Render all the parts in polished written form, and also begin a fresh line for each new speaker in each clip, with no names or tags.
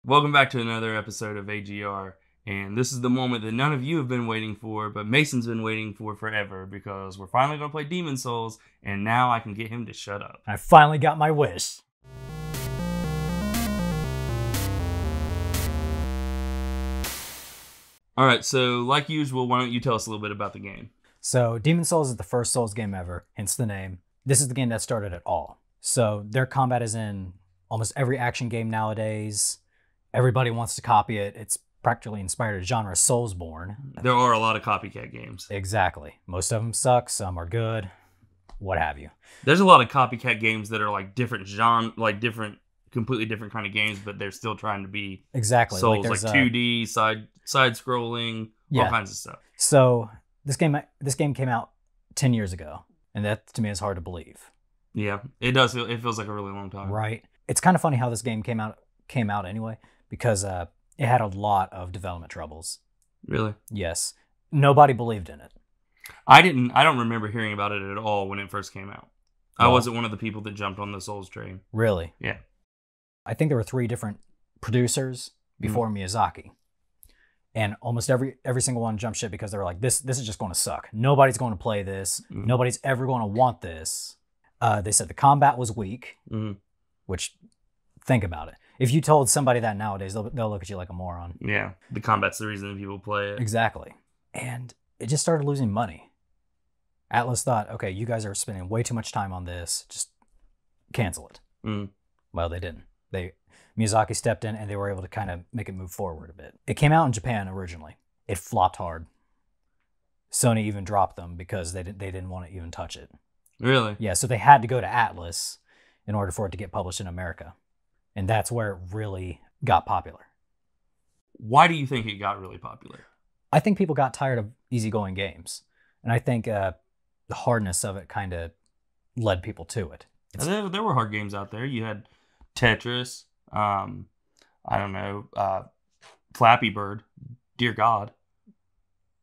Welcome back to another episode of AGR. And this is the moment that none of you have been waiting for, but Mason's been waiting for forever because we're finally going to play Demon's Souls, and now I can get him to shut up.
I finally got my wish.
Alright, so like usual, why don't you tell us a little bit about the game?
So Demon's Souls is the first Souls game ever, hence the name. This is the game that started it all. So their combat is in almost every action game nowadays. Everybody wants to copy it. It's practically inspired a genre, Soulsborne.
There are a lot of copycat games.
Exactly. Most of them suck, some are good, what have you.
There's a lot of copycat games that are like different genre, like completely different kind of games, but they're still trying to be
exactly
Souls, like 2D, side scrolling, all kinds of stuff.
So this game came out 10 years ago, and that to me is hard to believe.
Yeah, it does. It feels like a really long time.
Right. It's kind of funny how this game came out anyway, because it had a lot of development troubles.
Really?
Yes. Nobody believed in it.
I don't remember hearing about it at all when it first came out.
Well,
I wasn't one of the people that jumped on the Souls train.
Really?
Yeah.
I think there were 3 different producers before Miyazaki. And almost every single one jumped ship because they were like, this is just going to suck. Nobody's going to play this. Nobody's ever going to want this. They said the combat was weak, which, think about it. If you told somebody that nowadays, they'll look at you like a moron.
Yeah, the combat's the reason that people play it.
Exactly. And it just started losing money. Atlas thought, okay, you guys are spending way too much time on this. Just cancel it. Well, they didn't. Miyazaki stepped in and they were able to kind of make it move forward a bit. It came out in Japan originally. It flopped hard. Sony even dropped them because they didn't want to even touch it.
Really?
Yeah, so they had to go to Atlas in order for it to get published in America. And that's where it really got popular.
Why do you think it got really popular?
I think people got tired of easygoing games. And I think the hardness of it kind of led people to it.
There were hard games out there. You had Tetris, Flappy Bird. Dear God.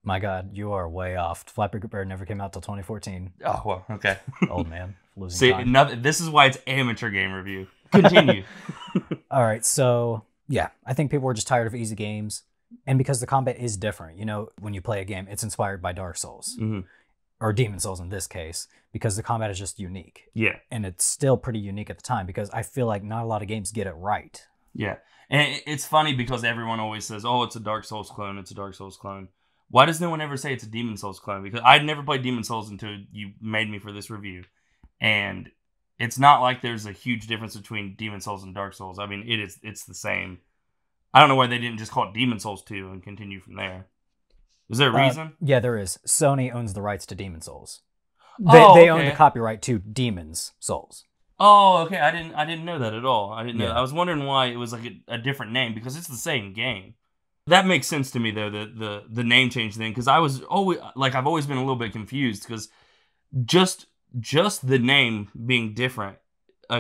My God, you are way off. Flappy Bird never came out till 2014.
Oh, well, okay.
Old man. Losing time.
This is why it's amateur game review. Continue.
All right, so yeah, I think people were just tired of easy games. And because the combat is different, you know, when you play a game, it's inspired by Dark Souls. Or Demon's Souls in this case, because the combat is just unique.
Yeah.
And it's still pretty unique at the time because I feel like not a lot of games get it right.
Yeah. And it's funny because everyone always says, oh, it's a Dark Souls clone, it's a Dark Souls clone. Why does no one ever say it's a Demon's Souls clone? Because I'd never played Demon's Souls until you made me for this review. And it's not like there's a huge difference between Demon's Souls and Dark Souls. I mean, it's the same. I don't know why they didn't just call it Demon's Souls 2 and continue from there. Is there a reason?
Yeah, there is. Sony owns the rights to Demon's Souls.
They
own the copyright to Demon's Souls.
Oh, okay. I didn't know that at all. I didn't know.
Yeah.
I was wondering why it was like a different name because it's the same game. That makes sense to me though, the name change thing, because I've always been a little bit confused because just the name being different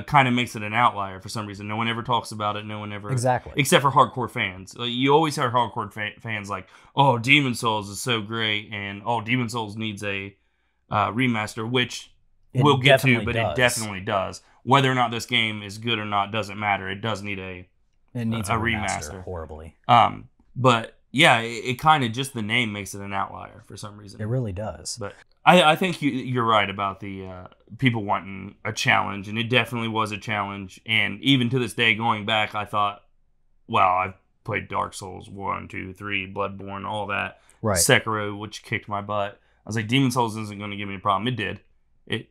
kind of makes it an outlier for some reason. No one ever talks about it. No one ever except for hardcore fans. You always hear hardcore fans like, "Oh, Demon's Souls is so great," and "Oh, Demon's Souls needs a remaster," which we'll get to, but it definitely does. Whether or not this game is good or not doesn't matter. It does need a remaster
horribly.
But yeah, it kind of just the name makes it an outlier for some reason.
It really does.
But I think you're right about the people wanting a challenge, and it definitely was a challenge. And even to this day, going back, I thought, well, I've played Dark Souls 1, 2, 3, Bloodborne, all that.
Right.
Sekiro, which kicked my butt. I was like, Demon's Souls isn't going to give me a problem. It did. It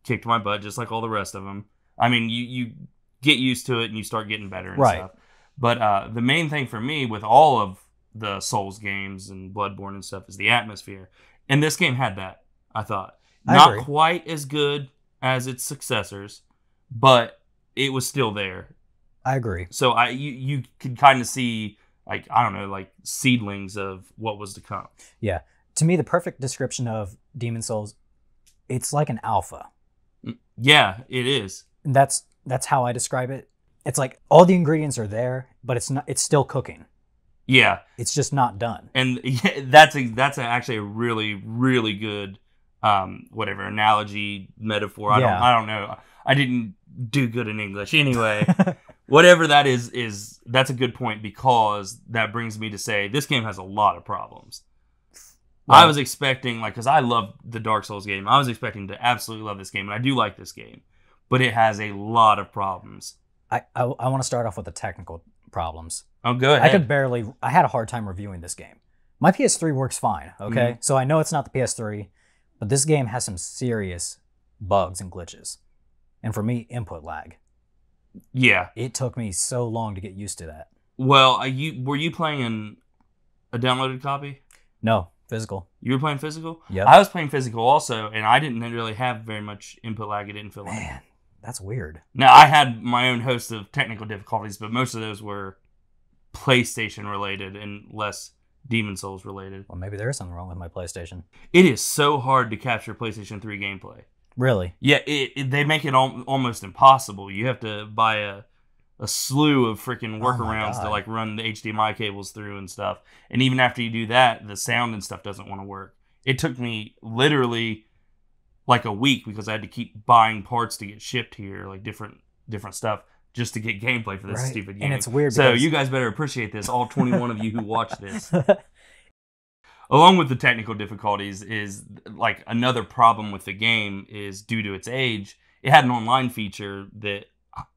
kicked my butt just like all the rest of them. I mean, you get used to it and you start getting better and stuff. But the main thing for me with all of the Souls games and Bloodborne and stuff is the atmosphere. And this game had that. I thought. Not quite as good as its successors, but it was still there.
I agree.
So you could kind of see, like, I don't know, like seedlings of what was to come.
Yeah. To me, the perfect description of Demon's Souls, it's like an alpha.
Yeah, it is.
That's how I describe it. It's like all the ingredients are there, but it's still cooking.
Yeah.
It's just not done.
And that's actually a really, really good analogy, metaphor. I don't know. I didn't do good in English anyway. whatever that is that's a good point, because that brings me to say this game has a lot of problems. Right. I was expecting, like, because I love the Dark Souls game, I was expecting to absolutely love this game, and I do like this game, but it has a lot of problems.
I want to start off with the technical problems.
Oh, go ahead.
I had a hard time reviewing this game. My PS3 works fine, okay? So I know it's not the PS3, but this game has some serious bugs and glitches. And for me, input lag.
Yeah.
It took me so long to get used to that.
Well, were you playing a downloaded copy?
No, physical.
You were playing physical?
Yeah.
I was playing physical also, and I didn't really have very much input lag. It didn't feel like.
Man, that's weird.
Now, I had my own host of technical difficulties, but most of those were PlayStation related and less Demon Souls related.
Well, maybe there is something wrong with my PlayStation.
It is so hard to capture PlayStation 3 gameplay.
Really?
Yeah, they make it almost impossible. You have to buy a slew of freaking workarounds to like run the HDMI cables through and stuff. And even after you do that, the sound and stuff doesn't want to work. It took me literally like a week because I had to keep buying parts to get shipped here, like different stuff, just to get gameplay for this stupid game.
And it's weird.
So you guys better appreciate this, all 21 of you who watch this. Along with the technical difficulties is, like, another problem with the game is due to its age. It had an online feature that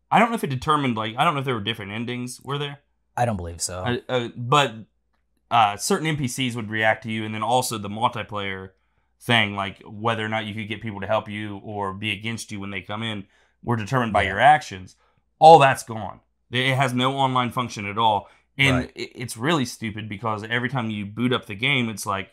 I don't know if it determined, like, I don't know if there were different endings. Were there?
I don't believe so.
But certain NPCs would react to you, and then also the multiplayer thing, like whether or not you could get people to help you or be against you when they come in, were determined by your actions. All that's gone. It has no online function at all. And it's really stupid because every time you boot up the game, it's like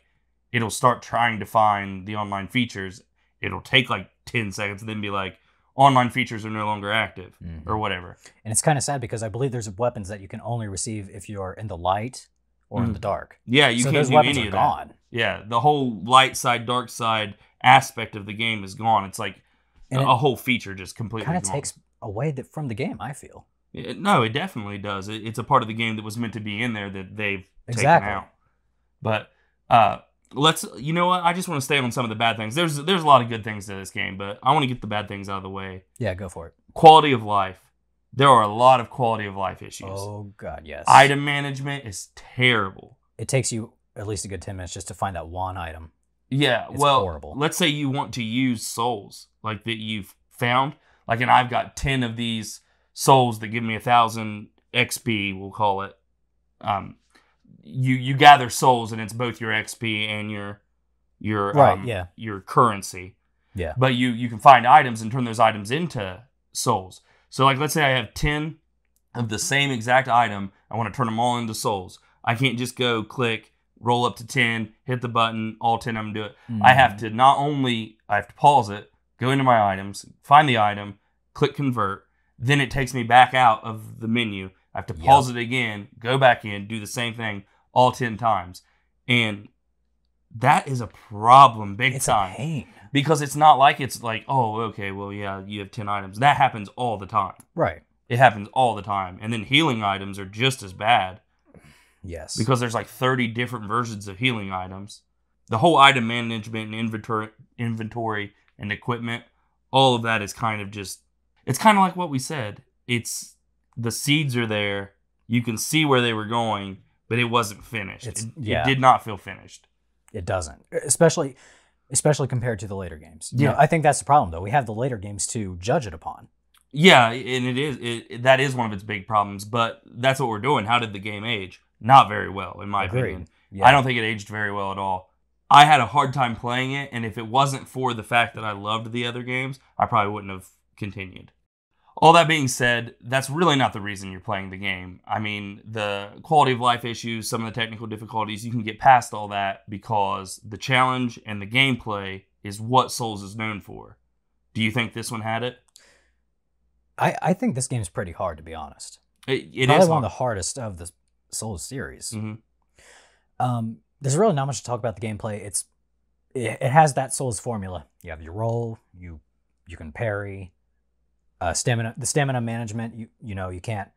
it'll start trying to find the online features. It'll take like 10 seconds and then be like, online features are no longer active or whatever.
And it's kind of sad because I believe there's weapons that you can only receive if you're in the light or in the dark.
Yeah, you can't do any of that.
Gone.
Yeah, the whole light side, dark side aspect of the game is gone. It's like a whole feature just completely gone.
Kind of takes away from the game, I feel.
No, it definitely does. It's a part of the game that was meant to be in there that they've taken out. But you know what? I just want to stay on some of the bad things. There's a lot of good things to this game, but I want to get the bad things out of the way.
Yeah, go for it.
Quality of life. There are a lot of quality of life issues.
Oh, God, yes.
Item management is terrible.
It takes you at least a good 10 minutes just to find that one item.
Yeah,
it's
horrible. Let's say you want to use souls like that you've found. Like, and I've got 10 of these souls that give me 1,000 XP, we'll call it. You gather souls, and it's both your XP and your currency.
Yeah.
But you can find items and turn those items into souls. So, like, let's say I have 10 of the same exact item. I want to turn them all into souls. I can't just go click, roll up to 10, hit the button, all 10 of them do it. I have to I have to pause it, go into my items, find the item, click convert. Then it takes me back out of the menu. I have to pause it again, go back in, do the same thing all 10 times. And that is a problem big time.
It's a pain.
Because it's not like it's like, oh, okay, well, yeah, you have 10 items. That happens all the time.
Right.
It happens all the time. And then healing items are just as bad.
Yes.
Because there's like 30 different versions of healing items. The whole item management and inventory and equipment, all of that is kind of just... It's kind of like what we said. It's the seeds are there. You can see where they were going, but it wasn't finished. It did not feel finished.
It doesn't, especially compared to the later games.
Yeah,
you know, I think that's the problem, though. We have the later games to judge it upon.
Yeah, and that is one of its big problems. But that's what we're doing. How did the game age? Not very well, in my opinion. Yeah. I don't think it aged very well at all. I had a hard time playing it, and if it wasn't for the fact that I loved the other games, I probably wouldn't have continued. All that being said, that's really not the reason you're playing the game. I mean, the quality of life issues, some of the technical difficulties, you can get past all that because the challenge and the gameplay is what Souls is known for. Do you think this one had it?
I think this game's pretty hard, to be honest.
It
probably
is
one of the hardest of the Souls series.
Mm-hmm.
There's really not much to talk about the gameplay. It has that Souls formula. You have your roll, you can parry. The stamina management, you can't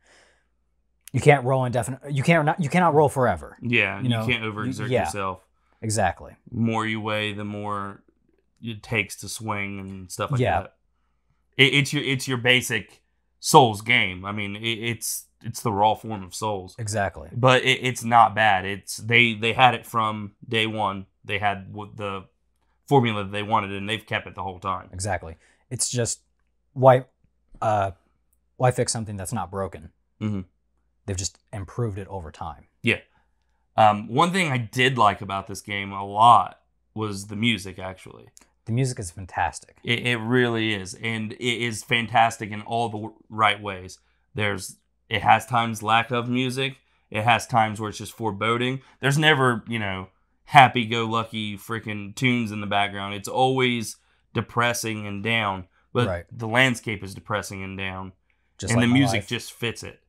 roll indefinite. You cannot roll forever.
Yeah, you can't overexert yourself.
Exactly.
The more you weigh, the more it takes to swing and stuff like that. It's your basic Souls game. I mean, it's the raw form of Souls.
Exactly.
But it's not bad. They had it from day one. They had the formula that they wanted, and they've kept it the whole time.
Exactly. It's just why fix something that's not broken?
Mm-hmm.
They've just improved it over time.
Yeah. One thing I did like about this game a lot was the music, actually.
The music is fantastic.
It really is. And it is fantastic in all the right ways. It has times lack of music. It has times where it's just foreboding. There's never, happy-go-lucky freaking tunes in the background. It's always depressing and down. But the landscape is depressing and down. And the music just fits it.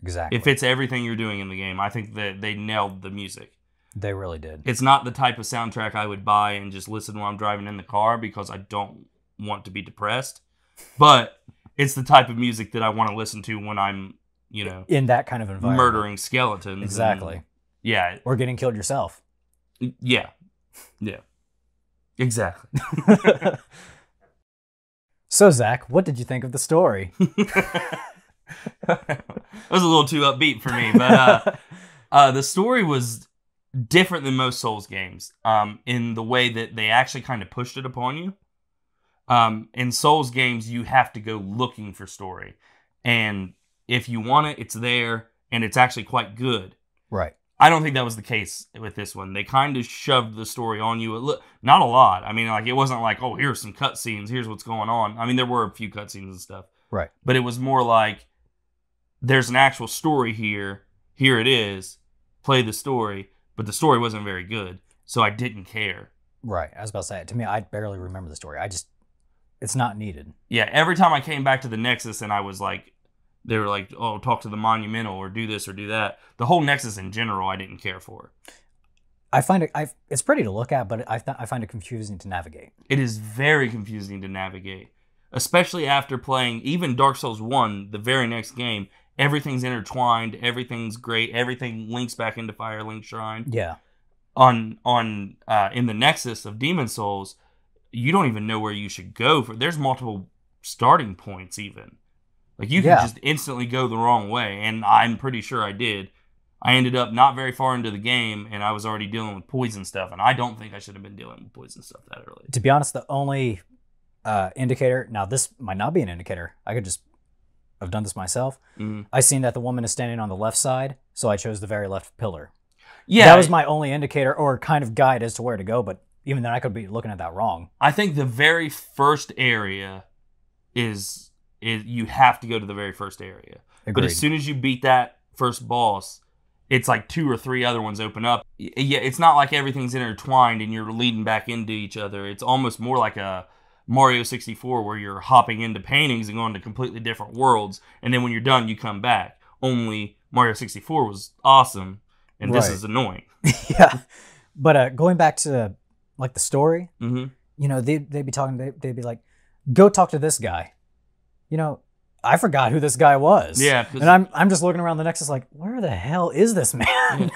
Exactly.
It fits everything you're doing in the game. I think that they nailed the music.
They really did.
It's not the type of soundtrack I would buy and just listen while I'm driving in the car because I don't want to be depressed. But it's the type of music that I want to listen to when I'm,
in that kind of environment.
Murdering skeletons.
Exactly.
Yeah.
Or getting killed yourself.
Yeah. Yeah. Exactly.
So, Zach, what did you think of the story?
It was a little too upbeat for me, but the story was different than most Souls games in the way that they actually kind of pushed it upon you. In Souls games, you have to go looking for story. And if you want it, it's there, and it's actually quite good.
Right.
I don't think that was the case with this one. They kind of shoved the story on you. Not a lot. I mean, it wasn't like, oh, here's some cutscenes, here's what's going on. I mean, there were a few cutscenes and stuff.
Right.
But it was more like, there's an actual story here. Here it is. Play the story. But the story wasn't very good, so I didn't care.
Right. I was about to say, to me, I barely remember the story. It's not needed.
Yeah, every time I came back to the Nexus and I was like, they were like, oh, talk to the Monumental or do this or do that. The whole Nexus in general, I didn't care for.
I find it's pretty to look at, but I find it confusing to navigate.
It is very confusing to navigate, especially after playing even Dark Souls 1, the very next game. Everything's intertwined. Everything's great. Everything links back into Firelink Shrine.
Yeah.
In the Nexus of Demon Souls, you don't even know where you should go. There's multiple starting points even. Like you can just instantly go the wrong way, and I'm pretty sure I did. I ended up not very far into the game, and I was already dealing with poison stuff, and I don't think I should have been dealing with poison stuff that early.
To be honest, the only indicator, now this might not be an indicator. I could just have done this myself. Mm-hmm. I seen that the woman is standing on the left side, so I chose the very left pillar. Yeah, that was my only indicator or kind of guide as to where to go, but even then I could be looking at that wrong.
I think the very first area is you have to go to the very first area. Agreed. But as soon as you beat that first boss, it's like 2 or 3 other ones open up. Yeah, it's not like everything's intertwined and you're leading back into each other. It's almost more like a Mario 64 where you're hopping into paintings and going to completely different worlds, and then when you're done, you come back. Only Mario 64 was awesome, and this is annoying.
Yeah, but going back to like the story,
mm-hmm.
They'd be talking. They'd be like, "Go talk to this guy." I forgot who this guy was.
Yeah,
and I'm just looking around the Nexus like, where the hell is this man?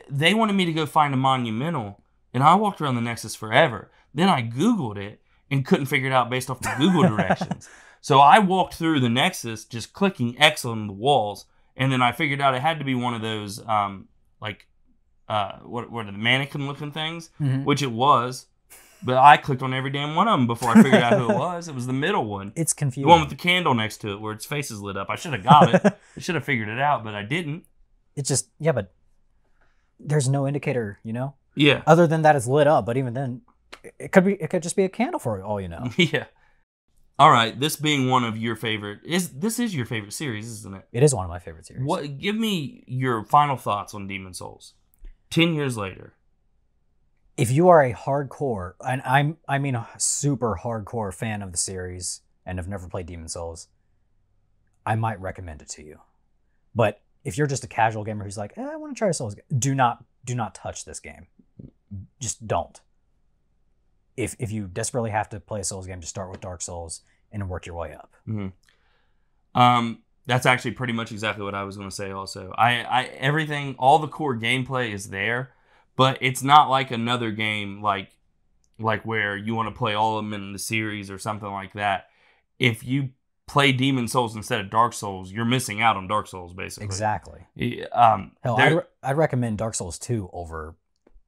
They wanted me to go find a Monumental, and I walked around the Nexus forever. Then I Googled it and couldn't figure it out based off the Google directions. So I walked through the Nexus just clicking X on the walls, and then I figured out it had to be one of those what are the mannequin looking things, mm-hmm. which it was. But I clicked on every damn one of them before I figured out who it was. It was the middle one.
It's confusing.
The one with the candle next to it where its face is lit up. I should have got it. I should have figured it out, but I didn't.
It's just, but there's no indicator,
Yeah.
Other than that it's lit up, but even then, it could just be a candle for all you know.
Yeah. All right, this being one of your favorite, this is your favorite series, isn't it?
It is one of my favorite series.
Give me your final thoughts on Demon Souls. 10 years later.
If you are a hardcore, and I mean a super hardcore fan of the series and have never played Demon Souls, I might recommend it to you. But if you're just a casual gamer who's like, I want to try a Souls game, do not touch this game. Just don't. If you desperately have to play a Souls game, just start with Dark Souls and work your way up.
Mm-hmm. That's actually pretty much exactly what I was going to say also. Everything, all the core gameplay is there. But it's not like another game like where you want to play all of them in the series or something like that. If you play Demon Souls instead of Dark Souls, you're missing out on Dark Souls, basically.
Exactly.
Hell,
I'd recommend Dark Souls 2 over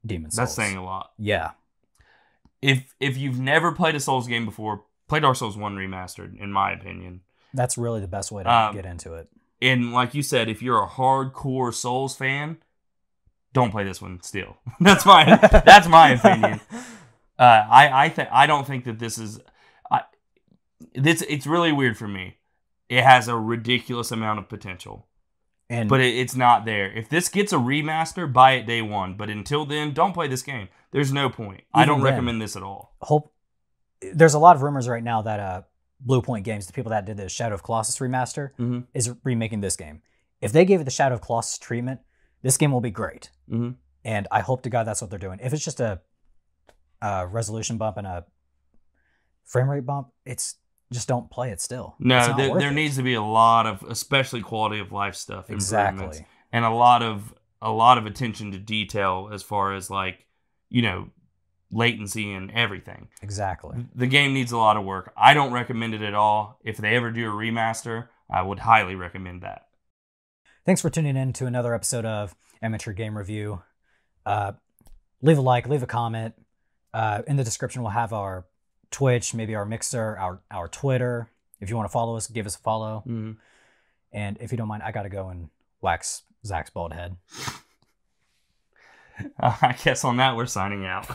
Demon Souls.
That's saying a lot.
Yeah.
If you've never played a Souls game before, play Dark Souls 1 Remastered, in my opinion.
That's really the best way to get into it.
And like you said, if you're a hardcore Souls fan, don't play this one still. That's my opinion. I don't think that this is... It's really weird for me. It has a ridiculous amount of potential. But it's not there. If this gets a remaster, buy it day one. But until then, don't play this game. There's no point. I don't recommend this at all.
There's a lot of rumors right now that Blue Point Games, the people that did the Shadow of Colossus remaster, is remaking this game. If they gave it the Shadow of Colossus treatment, this game will be great. And I hope to God that's what they're doing. If it's just a resolution bump and a frame rate bump, just don't play it still.
No, there needs to be a lot of, especially quality of life stuff.
Exactly.
And a lot of attention to detail as far as latency and everything.
Exactly.
The game needs a lot of work. I don't recommend it at all. If they ever do a remaster, I would highly recommend that.
Thanks for tuning in to another episode of Amateur Game Review. Leave a like, leave a comment. In the description, we'll have our Twitch, maybe our Mixer, our Twitter. If you want to follow us, give us a follow. And if you don't mind, I got to go and wax Zach's bald head.
I guess on that, we're signing out.